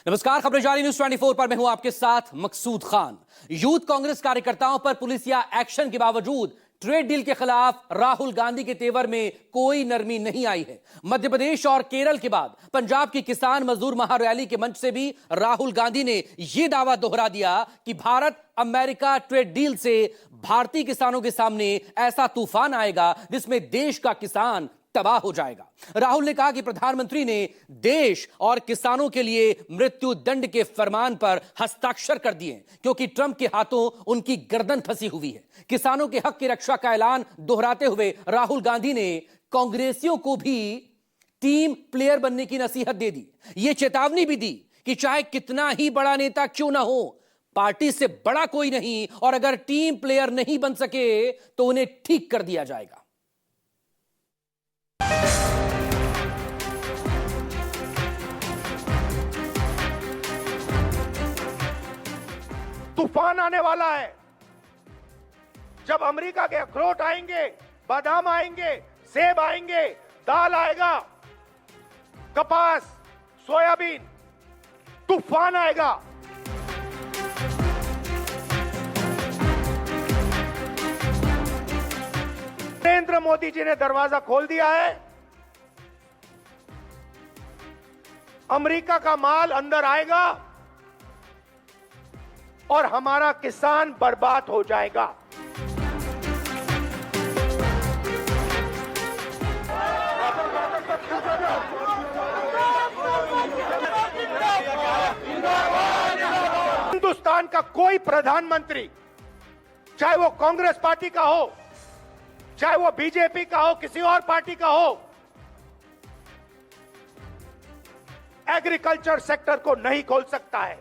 नमस्कार, खबरें जारी न्यूज 24 पर मैं हूं आपके साथ मकसूद खान। यूथ कांग्रेस कार्यकर्ताओं पर पुलिसिया एक्शन के बावजूद ट्रेड डील के खिलाफ राहुल गांधी के तेवर में कोई नरमी नहीं आई है। मध्य प्रदेश और केरल के बाद पंजाब की किसान मजदूर महारैली के मंच से भी राहुल गांधी ने यह दावा दोहरा दिया कि भारत अमेरिका ट्रेड डील से भारतीय किसानों के सामने ऐसा तूफान आएगा जिसमें देश का किसान तबाह हो जाएगा। राहुल ने कहा कि प्रधानमंत्री ने देश और किसानों के लिए मृत्यु दंड के फरमान पर हस्ताक्षर कर दिए क्योंकि ट्रंप के हाथों उनकी गर्दन फंसी हुई है। किसानों के हक की रक्षा का ऐलान दोहराते हुए राहुल गांधी ने कांग्रेसियों को भी टीम प्लेयर बनने की नसीहत दे दी। यह चेतावनी भी दी कि चाहे कितना ही बड़ा नेता क्यों ना हो, पार्टी से बड़ा कोई नहीं, और अगर टीम प्लेयर नहीं बन सके तो उन्हें ठीक कर दिया जाएगा। तूफान आने वाला है। जब अमेरिका के अखरोट आएंगे, बादाम आएंगे, सेब आएंगे, दाल आएगा, कपास, सोयाबीन, तूफान आएगा। नरेंद्र मोदी जी ने दरवाजा खोल दिया है। अमेरिका का माल अंदर आएगा और हमारा किसान बर्बाद हो जाएगा। हिंदुस्तान का कोई प्रधानमंत्री, चाहे वो कांग्रेस पार्टी का हो, चाहे वो बीजेपी का हो, किसी और पार्टी का हो, एग्रीकल्चर सेक्टर को नहीं खोल सकता है।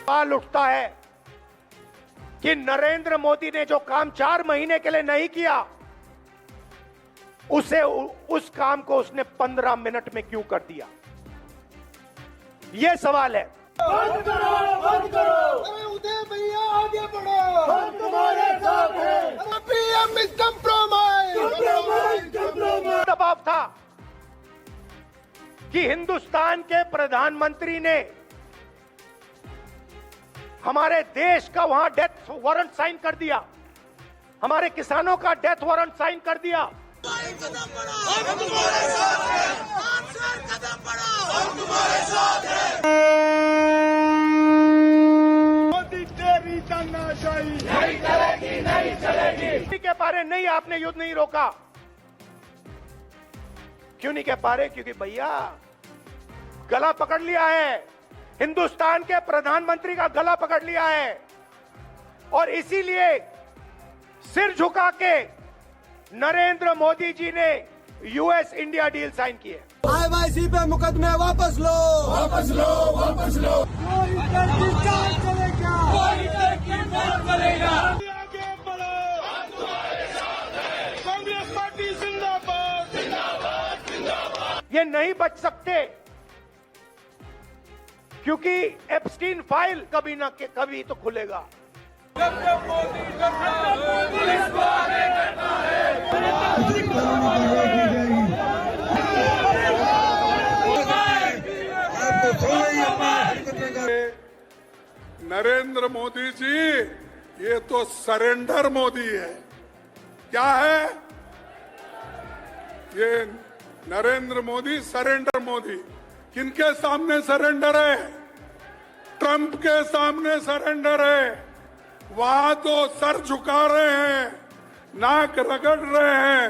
सवाल उठता है कि नरेंद्र मोदी ने जो काम 4 महीने के लिए नहीं किया, उस काम को उसने 15 मिनट में क्यों कर दिया? यह सवाल है। बंद करो, बंद करो। अरे उदय भैया आगे बढ़ो, हम तुम्हारे साथ हैं। PM is compromise. दबाव था कि हिंदुस्तान के प्रधानमंत्री ने हमारे देश का वहां डेथ वारंट साइन कर दिया, हमारे किसानों का डेथ वारंट साइन कर दिया। हम तुम्हारे साथ हैं। आप सर कदम बढ़ाओ, हम तुम्हारे साथ हैं। मोदी तेरी तानाशाही नहीं चलेगी, नहीं चलेगी। के पारे नहीं, आपने युद्ध नहीं रोका। क्यों नहीं कह पा रहे? क्योंकि भैया गला पकड़ लिया है, हिंदुस्तान के प्रधानमंत्री का गला पकड़ लिया है, और इसीलिए सिर झुका के नरेंद्र मोदी जी ने यूएस इंडिया डील साइन की है। आईवाईसी पे मुकदमे वापस लो, वापस लो, वापस लो। कोई तरक्की नहीं चलेगा, कोई तरक्की नहीं चलेगा। आगे बढ़ो, हम तुम्हारे साथ हैं। कांग्रेस पार्टी जिंदाबाद, जिंदाबाद, जिंदाबाद। ये नहीं बच सकते क्योंकि एप्स्टीन फाइल कभी ना कभी तो खुलेगा। जब जब मोदी करता है, पुलिस को आगे करता है। नरेंद्र मोदी जी, ये तो सरेंडर मोदी है। क्या है ये? नरेंद्र मोदी सरेंडर मोदी। किनके सामने सरेंडर है? ट्रंप के सामने सरेंडर है। वहां तो सर झुका रहे हैं, नाक रगड़ रहे हैं।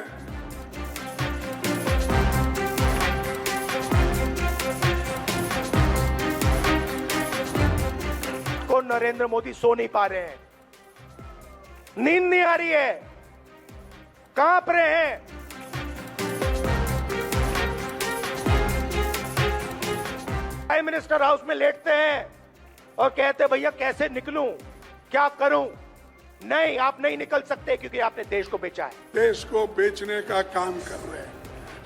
को नरेंद्र मोदी सो नहीं पा रहे हैं, नींद नहीं आ रही है, कांप रहे हैं। प्राइम मिनिस्टर हाउस में लेटते हैं और कहते भैया कैसे निकलूं, क्या करूं? नहीं, आप नहीं निकल सकते क्योंकि आपने देश को बेचा है। देश को बेचने का काम कर रहे हैं,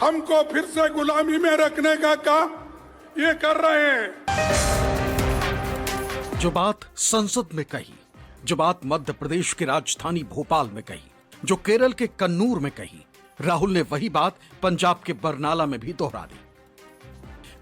हमको फिर से गुलामी में रखने का काम ये कर रहे हैं। जो बात संसद में कही, जो बात मध्य प्रदेश की राजधानी भोपाल में कही, जो केरल के कन्नूर में कही, राहुल ने वही बात पंजाब के बरनाला में भी दोहरा दी।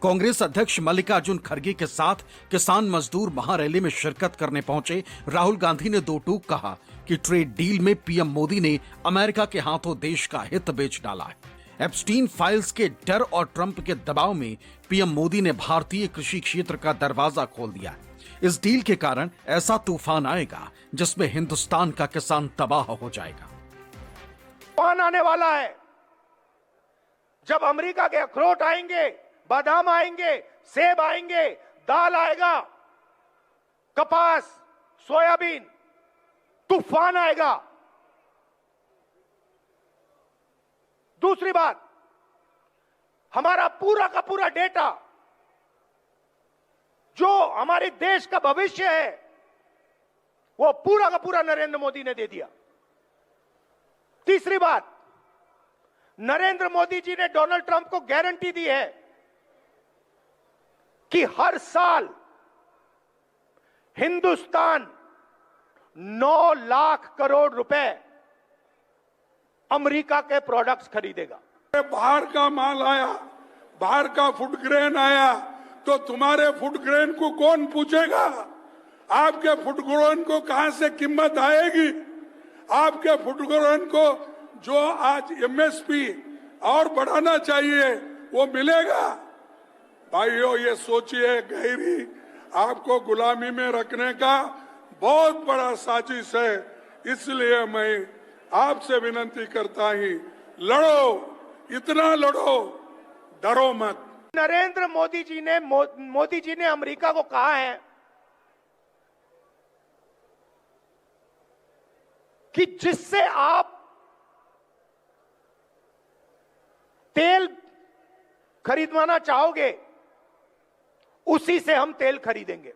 कांग्रेस अध्यक्ष मल्लिकार्जुन खड़गे के साथ किसान मजदूर महारैली में शिरकत करने पहुंचे राहुल गांधी ने दो टूक कहा कि ट्रेड डील में पीएम मोदी ने अमेरिका के हाथों देश का हित बेच डाला है। एप्स्टीन फाइल्स के डर और ट्रंप के दबाव में पीएम मोदी ने भारतीय कृषि क्षेत्र का दरवाजा खोल दिया। इस डील के कारण ऐसा तूफान आएगा जिसमें हिंदुस्तान का किसान तबाह हो जाएगा। तूफान आने वाला है जब अमेरिका के अखरोट आएंगे, बादाम आएंगे, सेब आएंगे, दाल आएगा, कपास, सोयाबीन, तूफान आएगा। दूसरी बात, हमारा पूरा का पूरा डेटा जो हमारे देश का भविष्य है वो पूरा का पूरा नरेंद्र मोदी ने दे दिया। तीसरी बात, नरेंद्र मोदी जी ने डोनाल्ड ट्रंप को गारंटी दी है कि हर साल हिंदुस्तान 9 लाख करोड़ रुपए अमेरिका के प्रोडक्ट्स खरीदेगा। बाहर का माल आया, बाहर का फूड ग्रेन आया तो तुम्हारे फूड ग्रेन को कौन पूछेगा? आपके फूड ग्रेन को कहां से कीमत आएगी? आपके फूड ग्रेन को जो आज एमएसपी और बढ़ाना चाहिए वो मिलेगा? भाइयों, ये सोचिए, गहरी आपको गुलामी में रखने का बहुत बड़ा साजिश है। इसलिए मैं आपसे विनती करता ही, लड़ो, इतना लड़ो, डरो मत। नरेंद्र मोदी जी ने अमेरिका को कहा है कि जिससे आप तेल खरीदवाना चाहोगे उसी से हम तेल खरीदेंगे।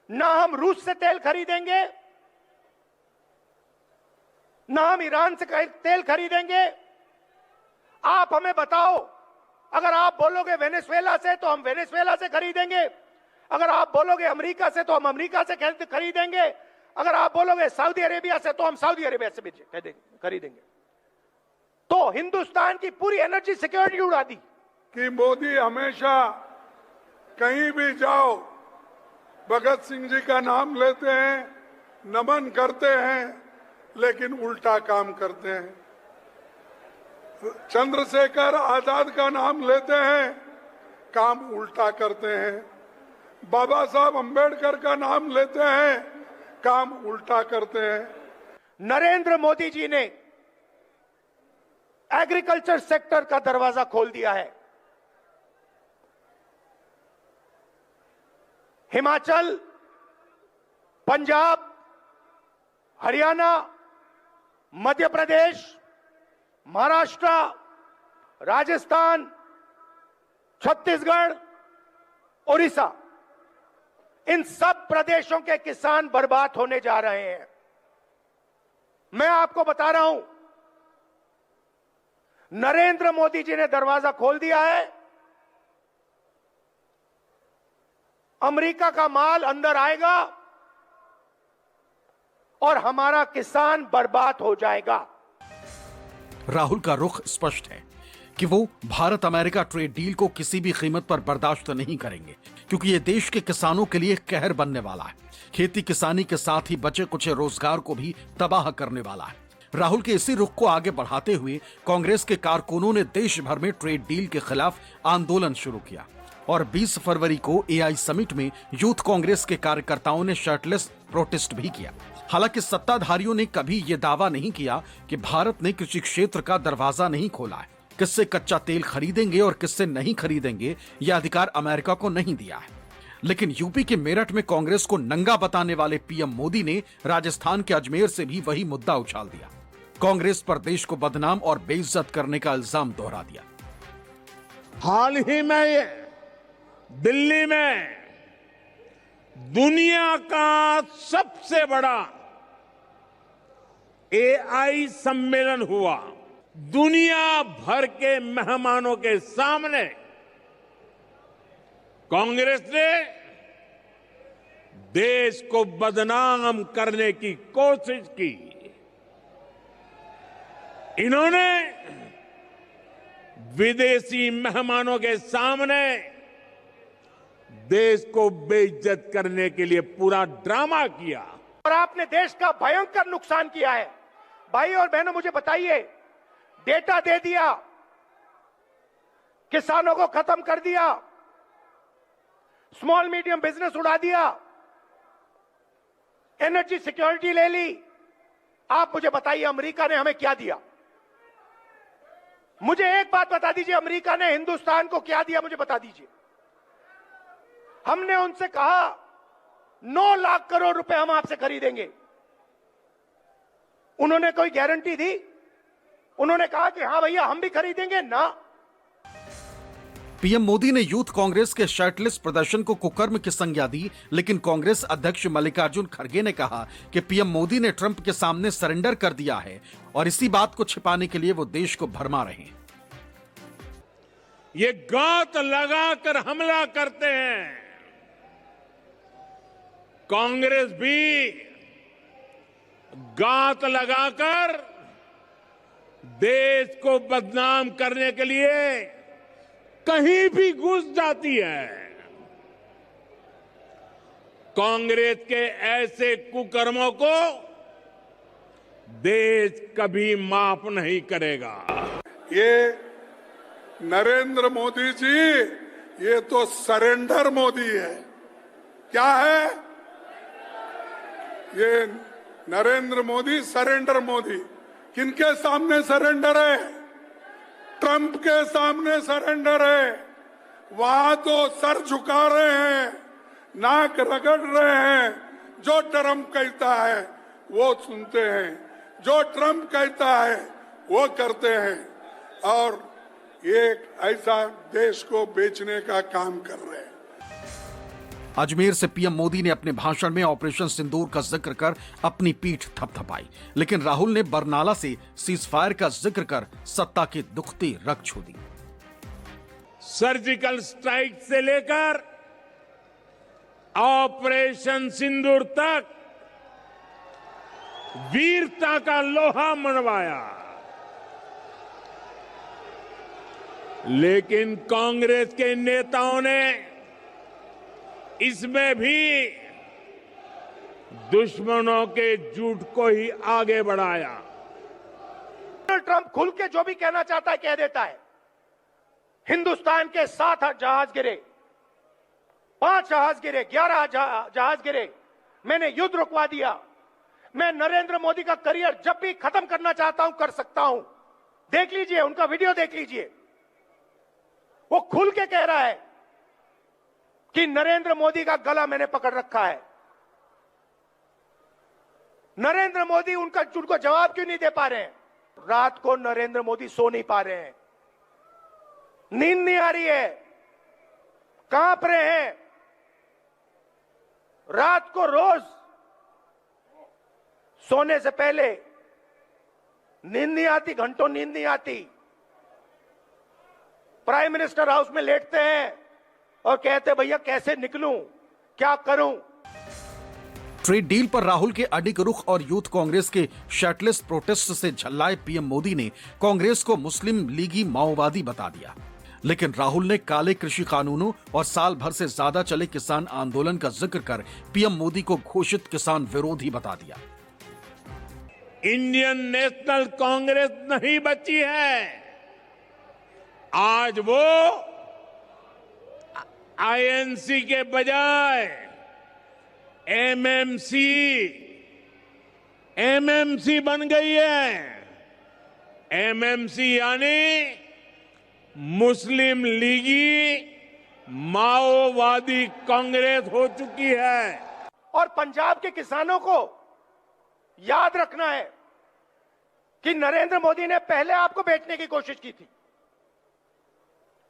ना हम रूस से तेल खरीदेंगे, ना हम ईरान से तेल खरीदेंगे। आप हमें बताओ, अगर आप बोलोगे वेनेजुएला से तो हम वेनेजुएला से खरीदेंगे, अगर आप बोलोगे अमेरिका से तो हम अमेरिका से खरीदेंगे, अगर आप बोलोगे सऊदी अरेबिया से तो हम सऊदी अरेबिया से भी खरीदेंगे। तो हिंदुस्तान की पूरी एनर्जी सिक्योरिटी उड़ा दी। कि मोदी हमेशा कहीं भी जाओ भगत सिंह जी का नाम लेते हैं, नमन करते हैं, लेकिन उल्टा काम करते हैं। चंद्रशेखर आजाद का नाम लेते हैं, काम उल्टा करते हैं। बाबा साहब अंबेडकर का नाम लेते हैं, काम उल्टा करते हैं। नरेंद्र मोदी जी ने एग्रीकल्चर सेक्टर का दरवाजा खोल दिया है। हिमाचल, पंजाब, हरियाणा, मध्य प्रदेश, महाराष्ट्र, राजस्थान, छत्तीसगढ़, ओडिशा, इन सब प्रदेशों के किसान बर्बाद होने जा रहे हैं। मैं आपको बता रहा हूं, नरेंद्र मोदी जी ने दरवाजा खोल दिया है। अमेरिका का माल अंदर आएगा और हमारा किसान बर्बाद हो जाएगा। राहुल का रुख स्पष्ट है कि वो भारत अमेरिका ट्रेड डील को किसी भी कीमत पर बर्दाश्त नहीं करेंगे, क्योंकि ये देश के किसानों के लिए कहर बनने वाला है। खेती किसानी के साथ ही बचे कुछ रोजगार को भी तबाह करने वाला है। राहुल के इसी रुख को आगे बढ़ाते हुए कांग्रेस के कारकुनों ने देश भर में ट्रेड डील के खिलाफ आंदोलन शुरू किया और 20 फरवरी को एआई समिट में यूथ कांग्रेस के कार्यकर्ताओं ने शर्टलेस प्रोटेस्ट भी किया। हालांकि सत्ताधारियों ने कभी ये दावा नहीं किया कि भारत ने कृषि क्षेत्र का दरवाजा नहीं खोला है। किससे कच्चा तेल खरीदेंगे और किससे नहीं खरीदेंगे, यह अधिकार अमेरिका को नहीं दिया है। लेकिन यूपी के मेरठ में कांग्रेस को नंगा बताने वाले पीएम मोदी ने राजस्थान के अजमेर से भी वही मुद्दा उछाल दिया। कांग्रेस पर देश को बदनाम और बेइज्जत करने का इल्जाम दोहरा दिया। हाल ही में दिल्ली में दुनिया का सबसे बड़ा एआई सम्मेलन हुआ। दुनिया भर के मेहमानों के सामने कांग्रेस ने देश को बदनाम करने की कोशिश की। इन्होंने विदेशी मेहमानों के सामने देश को बेइज्जत करने के लिए पूरा ड्रामा किया और आपने देश का भयंकर नुकसान किया है। भाई और बहनों, मुझे बताइए, डेटा दे दिया, किसानों को खत्म कर दिया, स्मॉल मीडियम बिजनेस उड़ा दिया, एनर्जी सिक्योरिटी ले ली। आप मुझे बताइए, अमेरिका ने हमें क्या दिया? मुझे एक बात बता दीजिए, अमेरिका ने हिंदुस्तान को क्या दिया? मुझे बता दीजिए। हमने उनसे कहा 9 लाख करोड़ रुपए हम आपसे खरीदेंगे। उन्होंने कोई गारंटी दी? उन्होंने कहा कि हां भैया हम भी खरीदेंगे ना। पीएम मोदी ने यूथ कांग्रेस के शर्टलेस प्रदर्शन को कुकर्म की संज्ञा दी, लेकिन कांग्रेस अध्यक्ष मल्लिकार्जुन खड़गे ने कहा कि पीएम मोदी ने ट्रंप के सामने सरेंडर कर दिया है और इसी बात को छिपाने के लिए वो देश को भरमा रहे हैं। ये गात लगाकर हमला करते हैं। कांग्रेस भी गात लगाकर देश को बदनाम करने के लिए कहीं भी घुस जाती है। कांग्रेस के ऐसे कुकर्मों को देश कभी माफ नहीं करेगा। ये नरेंद्र मोदी जी, ये तो सरेंडर मोदी है। क्या है ये? नरेंद्र मोदी सरेंडर मोदी। किनके सामने सरेंडर है? ट्रंप के सामने सरेंडर है। वहां तो सर झुका रहे हैं, नाक रगड़ रहे हैं। जो ट्रंप कहता है वो सुनते हैं, जो ट्रंप कहता है वो करते हैं, और ये ऐसा देश को बेचने का काम कर रहे हैं। अजमेर से पीएम मोदी ने अपने भाषण में ऑपरेशन सिंदूर का जिक्र कर अपनी पीठ थपथपाई, लेकिन राहुल ने बरनाला से सीजफायर का जिक्र कर सत्ता की दुखती रग छू दी। सर्जिकल स्ट्राइक से लेकर ऑपरेशन सिंदूर तक वीरता का लोहा मनवाया, लेकिन कांग्रेस के नेताओं ने इसमें भी दुश्मनों के झूठ को ही आगे बढ़ाया। ट्रंप खुल के जो भी कहना चाहता है कह देता है। हिंदुस्तान के 7 जहाज गिरे, 5 जहाज गिरे, 11 जहाज गिरे। मैंने युद्ध रुकवा दिया। मैं नरेंद्र मोदी का करियर जब भी खत्म करना चाहता हूं कर सकता हूं। देख लीजिए, उनका वीडियो देख लीजिए। वो खुल के कह रहा है कि नरेंद्र मोदी का गला मैंने पकड़ रखा है। नरेंद्र मोदी उनको जवाब क्यों नहीं दे पा रहे हैं? रात को नरेंद्र मोदी सो नहीं पा रहे हैं, नींद नहीं आ रही है, कांप रहे हैं। रात को रोज सोने से पहले नींद नहीं आती, घंटों नींद नहीं आती। प्राइम मिनिस्टर हाउस में लेटते हैं और कहते भैया कैसे निकलूं, क्या करूं। ट्रेड डील पर राहुल के अडिग रुख और यूथ कांग्रेस के शर्टलेस प्रोटेस्ट से झल्लाए पीएम मोदी ने कांग्रेस को मुस्लिम लीगी माओवादी बता दिया, लेकिन राहुल ने काले कृषि कानूनों और साल भर से ज्यादा चले किसान आंदोलन का जिक्र कर पीएम मोदी को घोषित किसान विरोधी बता दिया। इंडियन नेशनल कांग्रेस नहीं बची है। आज वो आईएनसी के बजाय एमएमसी बन गई है। एमएमसी यानी मुस्लिम लीगी माओवादी कांग्रेस हो चुकी है। और पंजाब के किसानों को याद रखना है कि नरेंद्र मोदी ने पहले आपको बेचने की कोशिश की थी,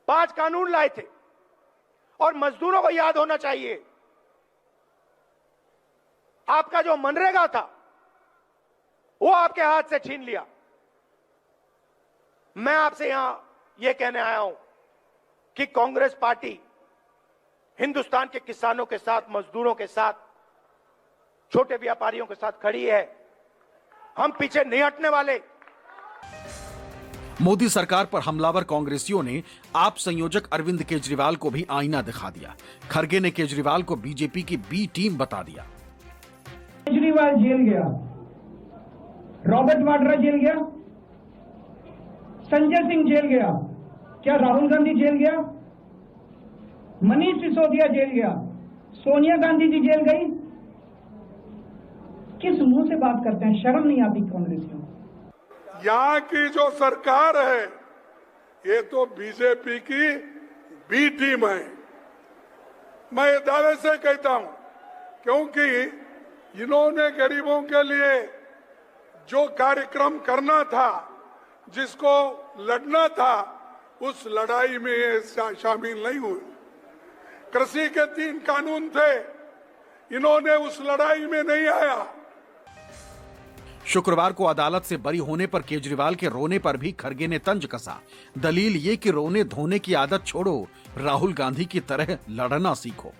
5 कानून लाए थे। और मजदूरों को याद होना चाहिए, आपका जो मनरेगा था वो आपके हाथ से छीन लिया। मैं आपसे यहां यह कहने आया हूं कि कांग्रेस पार्टी हिंदुस्तान के किसानों के साथ, मजदूरों के साथ, छोटे व्यापारियों के साथ खड़ी है। हम पीछे नहीं हटने वाले। मोदी सरकार पर हमलावर कांग्रेसियों ने आप संयोजक अरविंद केजरीवाल को भी आईना दिखा दिया। खरगे ने केजरीवाल को बीजेपी की बी टीम बता दिया। केजरीवाल जेल गया, रॉबर्ट वाड्रा जेल गया, संजय सिंह जेल गया, क्या राहुल गांधी जेल गया? मनीष सिसोदिया जेल गया, सोनिया गांधी जी जेल गई। किस मुंह से बात करते हैं? शर्म नहीं आती कांग्रेसियों? यहाँ की जो सरकार है ये तो बीजेपी की बी टीम है। मैं दावे से कहता हूं क्योंकि इन्होंने गरीबों के लिए जो कार्यक्रम करना था, जिसको लड़ना था, उस लड़ाई में ये शामिल नहीं हुए। कृषि के 3 कानून थे, इन्होंने उस लड़ाई में नहीं आया। शुक्रवार को अदालत से बरी होने पर केजरीवाल के रोने पर भी खरगे ने तंज कसा। दलील ये कि रोने धोने की आदत छोड़ो, राहुल गांधी की तरह लड़ना सीखो।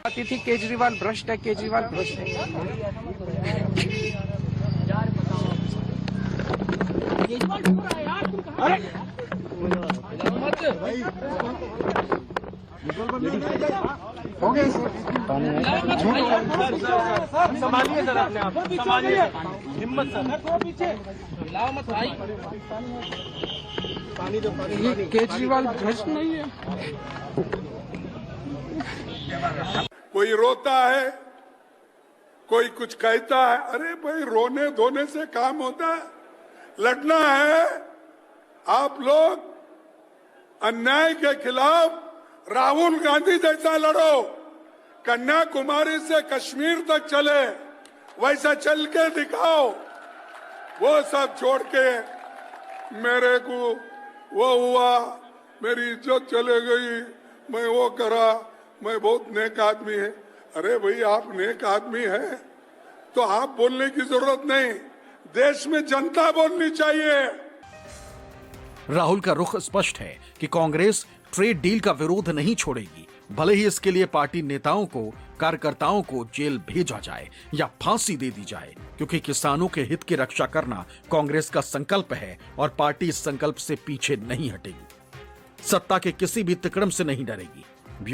थी केजरीवाल भ्रष्ट है, केजरीवाल भ्रष्ट है। संभालिए सर, अपने आप संभालिए, हिम्मत सर, लाओ मत भाई, पानी दो, पानी। केजरीवाल भ्रष्ट नहीं है। कोई रोता है, कोई कुछ कहता है। अरे भाई, रोने धोने से काम होता है? लड़ना है। आप लोग अन्याय के खिलाफ राहुल गांधी जैसा लड़ो, कन्याकुमारी से कश्मीर तक चले, वैसा चल के दिखाओ। वो सब छोड़ के मेरे को वो हुआ, मेरी इज्जत चले गई, मैं वो करा, मैं बहुत नेक आदमी है। अरे भाई, आप नेक आदमी है तो आप बोलने की जरूरत नहीं, देश में जनता बोलनी चाहिए। राहुल का रुख स्पष्ट है कि कांग्रेस ट्रेड डील का विरोध नहीं छोड़ेगी, भले ही इसके लिए पार्टी नेताओं को, कार्यकर्ताओं को जेल भेजा जाए या फांसी दे दी जाए, क्योंकि किसानों के हित की रक्षा करना कांग्रेस का संकल्प है और पार्टी इस संकल्प से पीछे नहीं हटेगी, सत्ता के किसी भी तिकड़म से नहीं डरेगी।